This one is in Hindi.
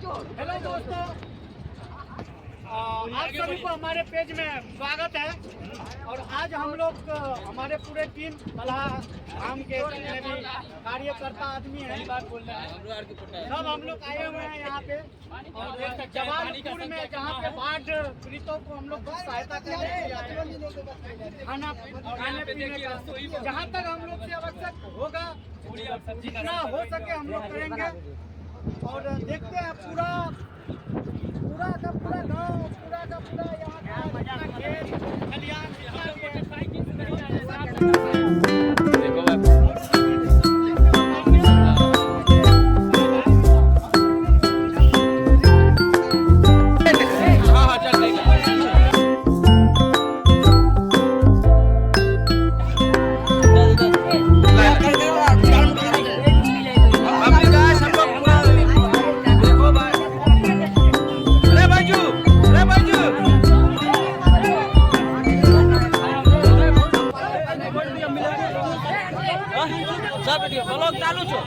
हेलो दोस्तों, आप सभी को हमारे पेज में स्वागत है। और आज हम लोग हमारे पूरे टीम बल्हा धाम के जितने भी कार्यकर्ता आदमी हैं, सब हम लोग आए हुए हैं यहाँ पे। और जवानपुर में जहाँ पे बाढ़ पीड़ितों को हम लोग सहायता करने के लिए आए हैं। खाने पीने का जहाँ तक हम लोग से आवश्यक होगा, जितना हो सके हम लोग करेंगे। और देखते हैं पूरा गाँव, पूरा यहाँ का खेत खलियान ब्लॉग चालू छो।